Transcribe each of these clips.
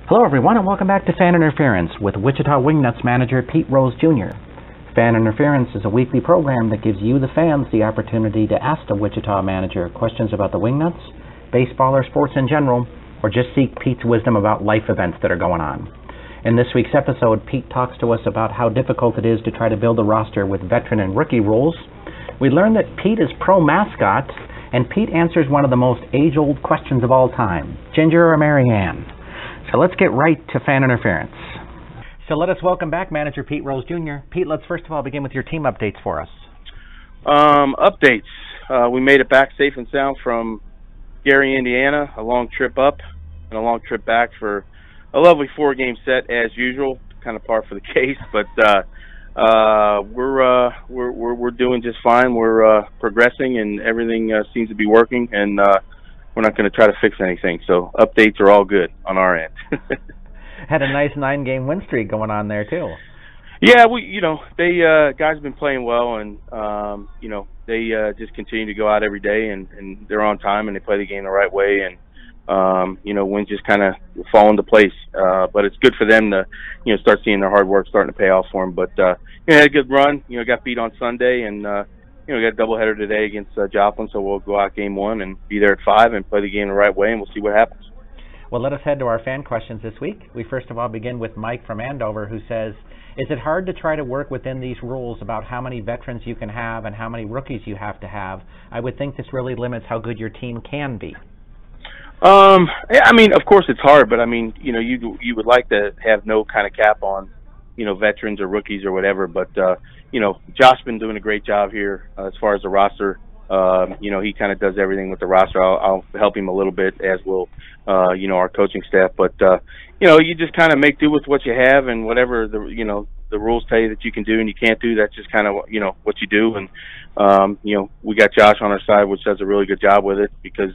Hello everyone and welcome back to Fan Interference with Wichita Wingnuts manager Pete Rose Jr. Fan Interference is a weekly program that gives you, the fans, the opportunity to ask the Wichita manager questions about the Wingnuts, baseball or sports in general, or just seek Pete's wisdom about life events that are going on. In this week's episode, Pete talks to us about how difficult it is to try to build a roster with veteran and rookie rules. We learn that Pete is pro-mascot, and Pete answers one of the most age-old questions of all time, Ginger or Mary Ann? So let's get right to Fan Interference. So let us welcome back manager Pete Rose Jr. Pete, let's first of all begin with your team updates for us. Updates. We made it back safe and sound from Gary, Indiana, a long trip up and a long trip back for a lovely 4-game set as usual, kind of par for the case, but we're doing just fine. We're progressing and everything seems to be working, and we're not going to try to fix anything. So updates are all good on our end. Had a nice 9-game win streak going on there too. Yeah, they guys have been playing well, and they just continue to go out every day, and they're on time and they play the game the right way, and wins just kind of fall into place. But it's good for them to start seeing their hard work starting to pay off for them. But had a good run. Got beat on Sunday, and we got a doubleheader today against Joplin, so we'll go out game 1 and be there at 5 and play the game the right way, and we'll see what happens. Well, let us head to our fan questions this week. We first of all begin with Mike from Andover, who says, is it hard to try to work within these rules about how many veterans you can have and how many rookies you have to have? I would think this really limits how good your team can be. I mean, of course it's hard, but I mean, you would like to have no kind of cap on, veterans or rookies or whatever, but, Josh's been doing a great job here as far as the roster. He kind of does everything with the roster. I'll help him a little bit, as will, our coaching staff. But, you just kind of make do with what you have, and whatever the rules tell you that you can do and you can't do, that's just kind of, what you do. And, we got Josh on our side, which does a really good job with it because,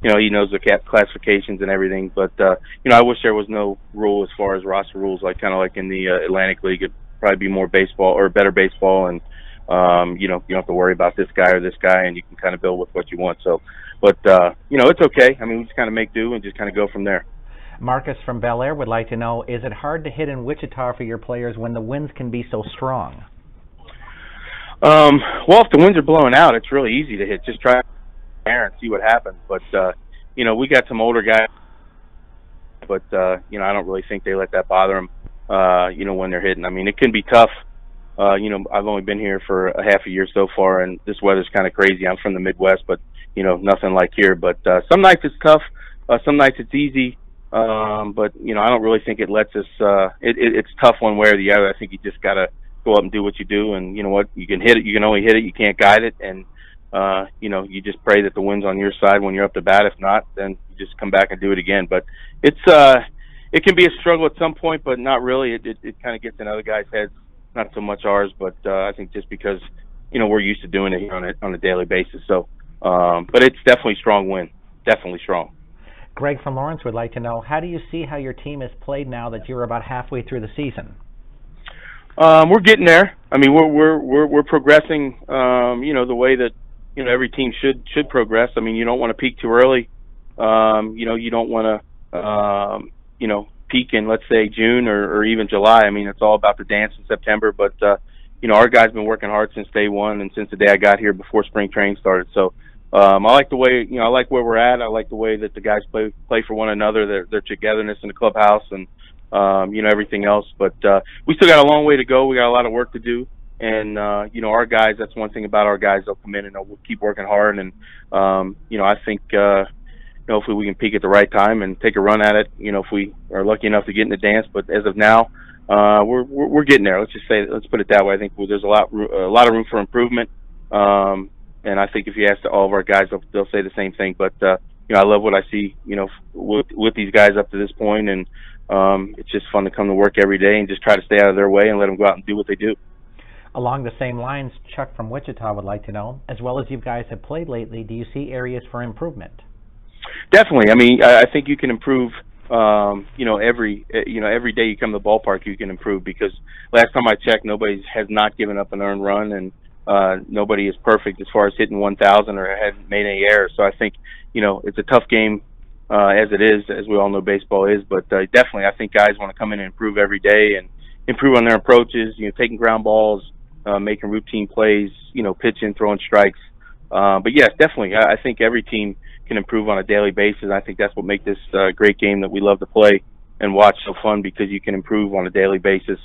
he knows the classifications and everything. But, I wish there was no rule as far as roster rules, like in the Atlantic League. It'd probably be more baseball or better baseball, and you don't have to worry about this guy or this guy, and you can kind of build with what you want. So, but it's okay. I mean, we just kind of make do and just kind of go from there. Marcus from Bel Air would like to know, is it hard to hit in Wichita for your players when the winds can be so strong? Well, if the winds are blowing out, it's really easy to hit. Just try there and see what happens. But we got some older guys, but I don't really think they let that bother them. When they're hitting. I mean, it can be tough. I've only been here for a half a year so far, and this weather's kind of crazy. I'm from the Midwest, but, nothing like here. But some nights it's tough. Some nights it's easy. But, I don't really think it lets us it's tough one way or the other. I think you just got to go up and do what you do. And you know what? You can hit it. You can only hit it. You can't guide it. And, you just pray that the wind's on your side when you're up to bat. If not, then you just come back and do it again. But it can be a struggle at some point, but not really. It kind of gets in other guys' heads, not so much ours. But I think just because we're used to doing it here on a daily basis. So, but it's definitely strong wind, definitely strong. Greg from Lawrence would like to know, how do you see how your team has played now that you're about halfway through the season? We're getting there. I mean, we're progressing. The way that every team should progress. I mean, you don't want to peak too early. You don't want to peak in, let's say, June or even July. I mean, it's all about the dance in September. But, our guys been working hard since day one and since the day I got here before spring training started. So I like the way, I like where we're at. I like the way that the guys play for one another, their togetherness in the clubhouse and, everything else. But we still got a long way to go. We got a lot of work to do. And, our guys, that's one thing about our guys. They'll come in and they'll keep working hard. And, I think hopefully we can peak at the right time and take a run at it, if we are lucky enough to get in the dance. But as of now, we're getting there. Let's put it that way. I think there's a lot of room for improvement. And I think if you ask all of our guys, they'll say the same thing. But, I love what I see, with these guys up to this point. And it's just fun to come to work every day and just try to stay out of their way and let them go out and do what they do. Along the same lines, Chuck from Wichita would like to know, as well as you guys have played lately, do you see areas for improvement? Definitely. I mean, I think you can improve. Every day you come to the ballpark, you can improve, because last time I checked, nobody has not given up an earned run, and nobody is perfect as far as hitting 1,000 or hadn't made any errors. So I think, it's a tough game as it is, as we all know baseball is. But definitely, I think guys want to come in and improve every day and improve on their approaches. Taking ground balls, making routine plays. Pitching, throwing strikes. But yes, definitely, I think every team can improve on a daily basis. I think that's what makes this great game that we love to play and watch so fun, because you can improve on a daily basis.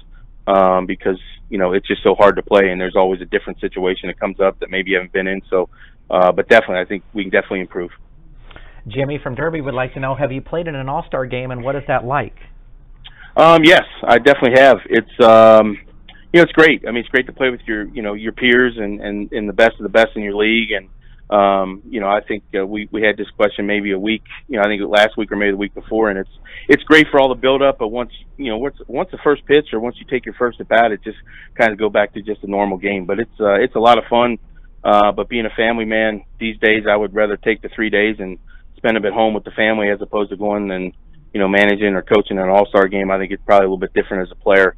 Because it's just so hard to play, and there's always a different situation that comes up that maybe you haven't been in. So, but definitely, I think we can definitely improve. Jimmy from Derby would like to know, have you played in an all-star game, and what is that like? Yes, I definitely have. It's it's great. I mean, it's great to play with your peers and the best of the best in your league. And I think we had this question maybe a week. I think last week or maybe the week before, and it's great for all the build up. But once the first pitch or once you take your first at bat, it just kind of go back to just a normal game. But it's a lot of fun. But being a family man these days, I would rather take the 3 days and spend them at home with the family as opposed to going and managing or coaching an all-star game. I think it's probably a little bit different as a player,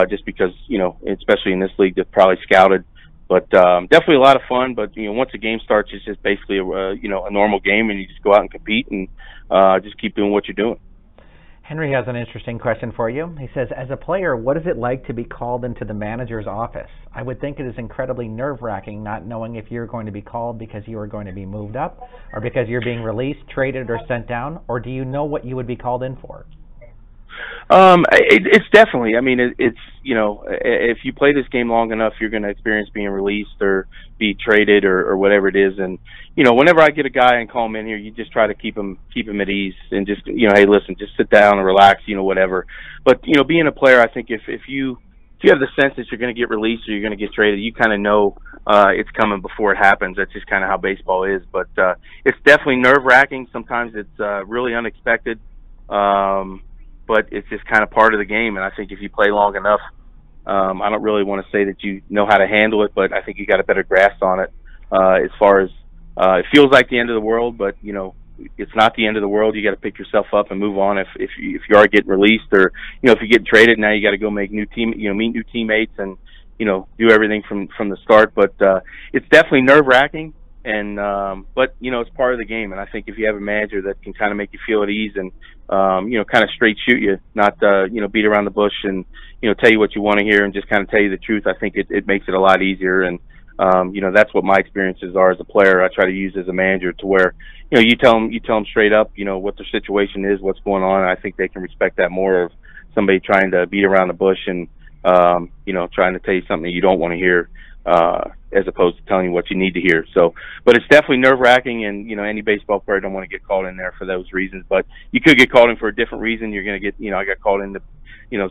just because especially in this league, that's probably scouted. But definitely a lot of fun. But once the game starts, it's just basically a normal game, and you just go out and compete and just keep doing what you're doing. Henry has an interesting question for you. He says, as a player, what is it like to be called into the manager's office? I would think it is incredibly nerve-wracking not knowing if you're going to be called because you are going to be moved up, or because you're being released, traded, or sent down, or do you know what you would be called in for? It's definitely, I mean, it's if you play this game long enough, you're going to experience being released or be traded or whatever it is. And, whenever I get a guy and call him in here, you just try to keep him at ease and just, hey, listen, just sit down and relax, whatever. But, being a player, I think if you have the sense that you're going to get released or you're going to get traded, you kind of know it's coming before it happens. That's just kind of how baseball is. But it's definitely nerve-wracking. Sometimes it's really unexpected. But it's just kind of part of the game, and I think if you play long enough, I don't really want to say that you know how to handle it, but I think you got a better grasp on it. As far as it feels like the end of the world, but it's not the end of the world. You got to pick yourself up and move on. If you are getting released, or if you're getting traded, now you got to go make meet new teammates, and do everything from the start. But it's definitely nerve-wracking. And but it's part of the game, and I think if you have a manager that can kind of make you feel at ease and kind of straight shoot you, not beat around the bush and tell you what you want to hear and just kind of tell you the truth, I think it makes it a lot easier. And that's what my experiences are as a player. I try to use as a manager to where you tell them straight up what their situation is, what's going on. And I think they can respect that more of somebody trying to beat around the bush and trying to tell you something you don't want to hear. As opposed to telling you what you need to hear. So, but it's definitely nerve-wracking, and any baseball player don't want to get called in there for those reasons. But you could get called in for a different reason. You're going to get, I got called in to,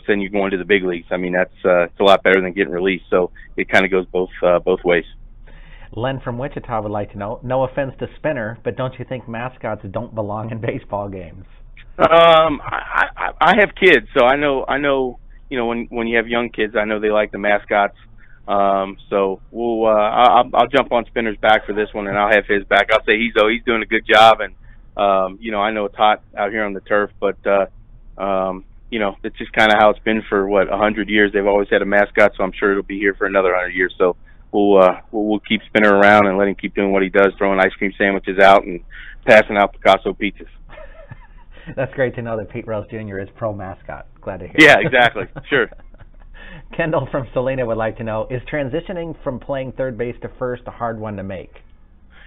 saying you're going to the big leagues. I mean, that's it's a lot better than getting released. So it kind of goes both ways. Len from Wichita would like to know, no offense to Spinner, but don't you think mascots don't belong in baseball games? I have kids, so I know. When you have young kids, I know they like the mascots. So we'll I'll jump on Spinner's back for this one, and I'll have his back. I'll say he's doing a good job, and I know it's hot out here on the turf, but it's just kind of how it's been for 100 years. They've always had a mascot, so I'm sure it'll be here for another 100 years. So we'll keep Spinner around and let him keep doing what he does, throwing ice cream sandwiches out and passing out Picasso pizzas. That's great to know that Pete Rose Jr. is pro mascot. Glad to hear. Yeah, exactly. Sure. Kendall from Salina would like to know, is transitioning from playing third base to first a hard one to make?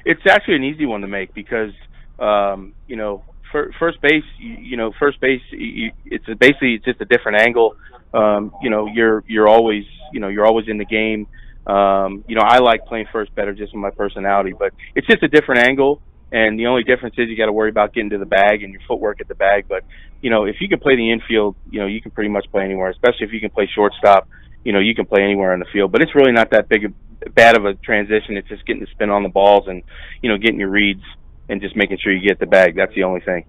It's actually an easy one to make because, first base, it's basically just a different angle. You're always in the game. I like playing first better just with my personality, but it's just a different angle. And the only difference is you got to worry about getting to the bag and your footwork at the bag. But, if you can play the infield, you can pretty much play anywhere, especially if you can play shortstop, you can play anywhere on the field. But it's really not that bad of a transition. It's just getting the spin on the balls and, getting your reads and just making sure you get the bag. That's the only thing.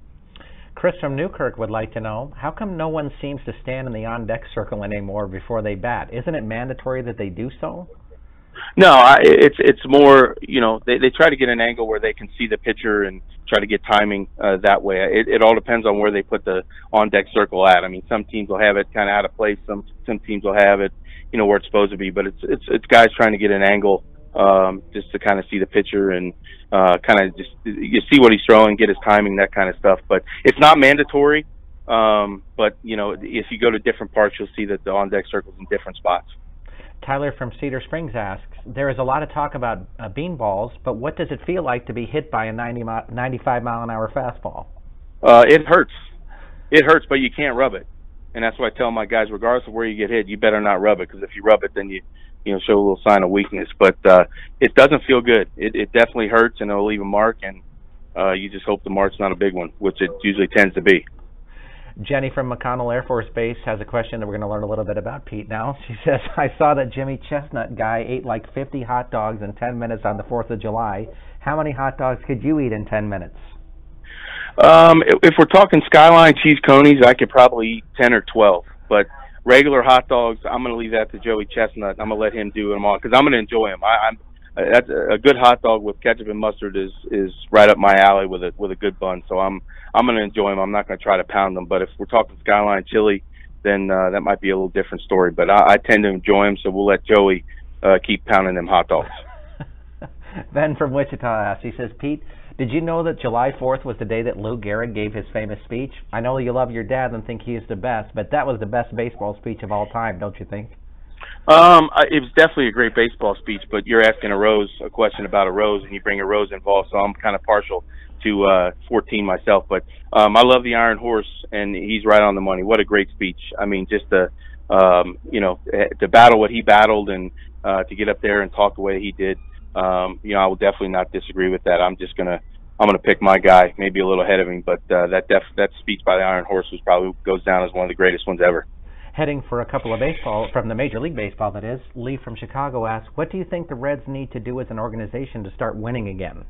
Chris from Newkirk would like to know, how come no one seems to stand in the on-deck circle anymore before they bat? Isn't it mandatory that they do so? No, it's more, they try to get an angle where they can see the pitcher and try to get timing that way. It all depends on where they put the on-deck circle at. I mean, some teams will have it kind of out of place. Some teams will have it, where it's supposed to be. But it's guys trying to get an angle just to kind of see the pitcher and kind of just you see what he's throwing, get his timing, that kind of stuff. But it's not mandatory. But if you go to different parks, you'll see that the on-deck circle's in different spots. Tyler from Cedar Springs asks, there is a lot of talk about bean balls, but what does it feel like to be hit by a 95-mile-an-hour fastball? It hurts. It hurts, but you can't rub it. And that's why I tell my guys, regardless of where you get hit, you better not rub it, because if you rub it, then you show a little sign of weakness. But it doesn't feel good. It definitely hurts, and it'll leave a mark, and you just hope the mark's not a big one, which it usually tends to be. Jenny from McConnell Air Force Base has a question that we're going to learn a little bit about Pete now. She says, I saw that Jimmy Chestnut guy ate like 50 hot dogs in 10 minutes on the 4th of July. How many hot dogs could you eat in 10 minutes? If we're talking Skyline cheese conies, I could probably eat 10 or 12. But regular hot dogs, I'm going to leave that to Joey Chestnut. I'm going to let him do them all because I'm going to enjoy them. That's a good hot dog with ketchup and mustard is right up my alley with a good bun. So I'm going to enjoy them. I'm not going to try to pound them. But if we're talking Skyline chili, then that might be a little different story. But I tend to enjoy them, so we'll let Joey keep pounding them hot dogs. Ben from Wichita asks, he says, Pete, did you know that July 4th was the day that Lou Gehrig gave his famous speech? I know you love your dad and think he is the best, but that was the best baseball speech of all time, don't you think? It was definitely a great baseball speech, but you're asking a question about a rose, and you bring a rose involved, so I'm kind of partial to 14 myself. But I love the Iron Horse, and he's right on the money. What a great speech! I mean, just to battle what he battled, and to get up there and talk the way he did. I will definitely not disagree with that. I'm gonna pick my guy, maybe a little ahead of him, but that speech by the Iron Horse probably goes down as one of the greatest ones ever. Heading for a couple of baseball, from the Major League Baseball, that is, Lee from Chicago asks, what do you think the Reds need to do as an organization to start winning again?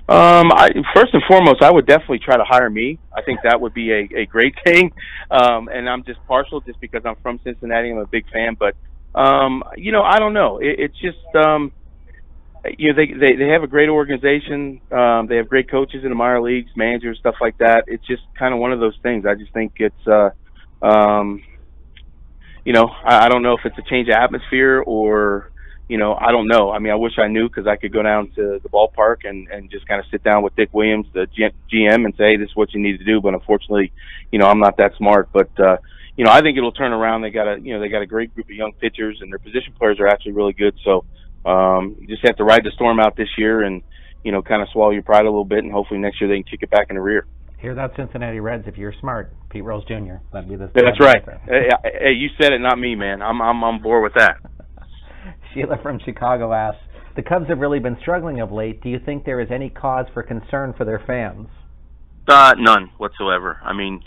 First and foremost, I would definitely try to hire me. I think that would be a great thing. And I'm just partial just because I'm from Cincinnati. I'm a big fan. But, I don't know. It's just, they have a great organization. They have great coaches in the minor leagues, managers, stuff like that. It's just kind of one of those things. I just think it's, I don't know if it's a change of atmosphere or, I don't know. I mean, I wish I knew because I could go down to the ballpark and just kind of sit down with Dick Williams, the GM, and say, hey, this is what you need to do. But unfortunately, I'm not that smart. But, I think it'll turn around. They got a great group of young pitchers, and their position players are actually really good. So you just have to ride the storm out this year and, kind of swallow your pride a little bit, and hopefully next year they can kick it back in the rear. Hear that, Cincinnati Reds? If you're smart, Pete Rose Jr. That'd be the. That's right. Hey, you said it, not me, man. I'm on board with that. Sheila from Chicago asks, the Cubs have really been struggling of late. Do you think there is any cause for concern for their fans? None whatsoever. I mean,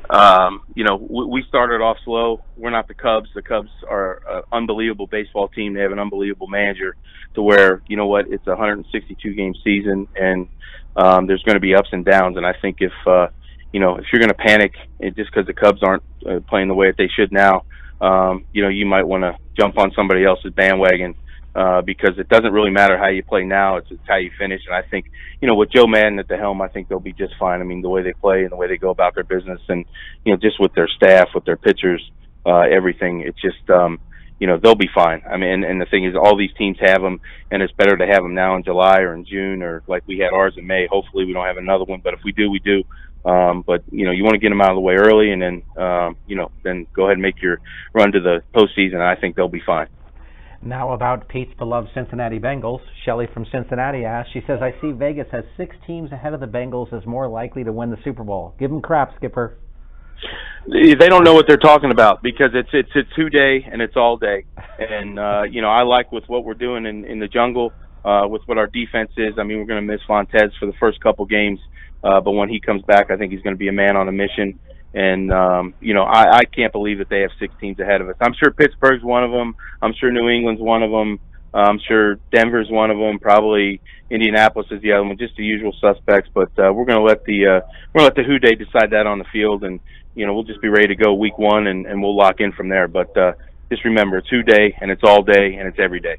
we started off slow. We're not the Cubs. The Cubs are an unbelievable baseball team. They have an unbelievable manager to where, it's a 162-game season, and there's going to be ups and downs. And I think if you're going to panic just because the Cubs aren't playing the way that they should now, you might want to jump on somebody else's bandwagon. Because it doesn't really matter how you play now, it's how you finish. And I think, with Joe Madden at the helm, I think they'll be just fine. I mean, the way they play and the way they go about their business and, just with their staff, with their pitchers, everything, it's just, they'll be fine. I mean, and the thing is, all these teams have them, and it's better to have them now in July or in June or like we had ours in May. Hopefully we don't have another one, but if we do, we do. But, you want to get them out of the way early and then, then go ahead and make your run to the postseason, and I think they'll be fine. Now about Pete's beloved Cincinnati Bengals. Shelley from Cincinnati asks, she says, I see Vegas has 6 teams ahead of the Bengals as more likely to win the Super Bowl. Give them crap, Skipper. They don't know what they're talking about because it's a 2-day and it's all day. And, I like with what we're doing in the jungle, with what our defense is. I mean, we're going to miss Fontes for the first couple games. But when he comes back, I think he's going to be a man on a mission. And, I can't believe that they have 6 teams ahead of us. I'm sure Pittsburgh's one of them. I'm sure New England's one of them. I'm sure Denver's one of them. Probably Indianapolis is the other one. Just the usual suspects. But we're going to let the Who Day decide that on the field, and we'll just be ready to go week 1, and we'll lock in from there. But just remember, it's Who Day, and it's all day, and it's every day.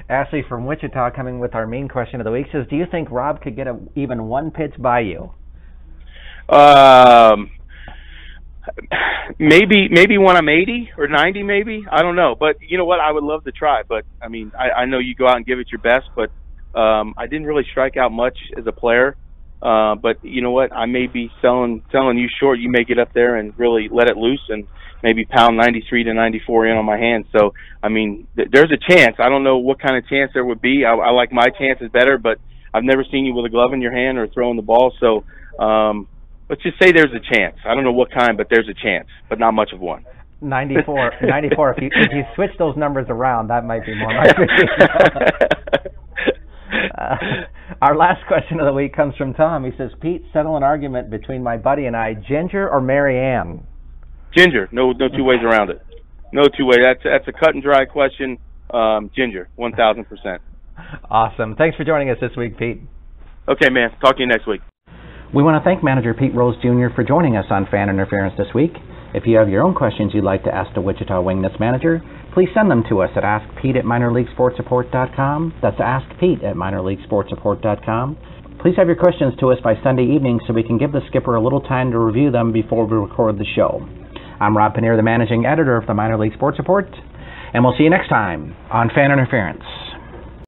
Ashley from Wichita, coming with our main question of the week, says, do you think Rob could get even one pitch by you? Maybe when I'm 80 or 90, maybe. I don't know. But you know what? I would love to try. But I mean, I know you go out and give it your best, but I didn't really strike out much as a player. But you know what? I may be selling you short. You may get up there and really let it loose and maybe pound 93 to 94 in on my hand. So I mean, there's a chance. I don't know what kind of chance there would be. I like my chances better, but I've never seen you with a glove in your hand or throwing the ball. So let's just say there's a chance. I don't know what kind, but there's a chance, but not much of one. 94. If you switch those numbers around, that might be more likely. Our last question of the week comes from Tom. He says, Pete, settle an argument between my buddy and I, Ginger or Mary Ann? Ginger. No two ways around it. No two ways. That's a cut and dry question. Ginger, 1,000%. Awesome. Thanks for joining us this week, Pete. Okay, man. Talk to you next week. We want to thank Manager Pete Rose Jr. for joining us on Fan Interference this week. If you have your own questions you'd like to ask the Wichita Wingnuts manager, please send them to us at askpete@minorleaguesportsreport.com. That's askpete@minorleaguesportsreport.com. Please have your questions to us by Sunday evening so we can give the skipper a little time to review them before we record the show. I'm Rob Pannier, the managing editor of the Minor League Sports Report, and we'll see you next time on Fan Interference.